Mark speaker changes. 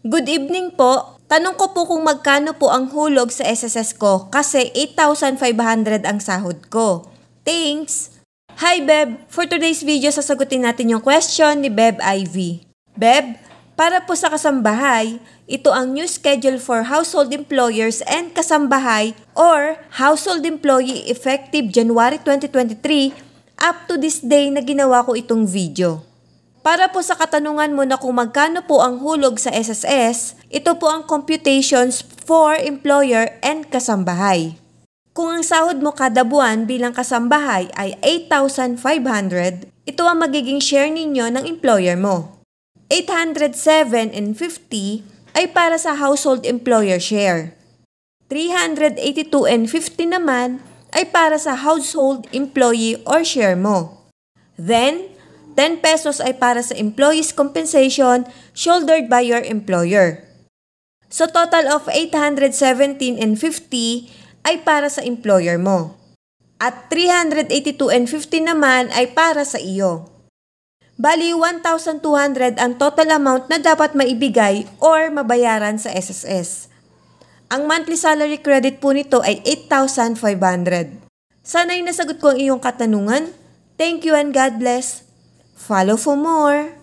Speaker 1: Good evening po. Tanong ko po kung magkano po ang hulog sa SSS ko kasi 8,500 ang sahod ko. Thanks! Hi Beb! For today's video, sasagutin natin yung question ni Beb Ivy. Beb, para po sa kasambahay, ito ang new schedule for household employers and kasambahay or household employee effective January 2023 up to this day na ginawa ko itong video. Para po sa katanungan mo na kung magkano po ang hulog sa SSS, ito po ang computations for employer and kasambahay. Kung ang sahod mo kada buwan bilang kasambahay ay 8,500, ito ang magiging share ninyo ng employer mo. 807.50 ay para sa household employer share. 382.50 naman ay para sa household employee or share mo. Then, 10 pesos ay para sa employee's compensation shouldered by your employer. So total of 817.50 ay para sa employer mo. At 382.50 naman ay para sa iyo. Bali 1,200 ang total amount na dapat maibigay or mabayaran sa SSS. Ang monthly salary credit po nito ay 8,500. Sana'y nasagot ko ang iyong katanungan. Thank you and God bless. Follow for more.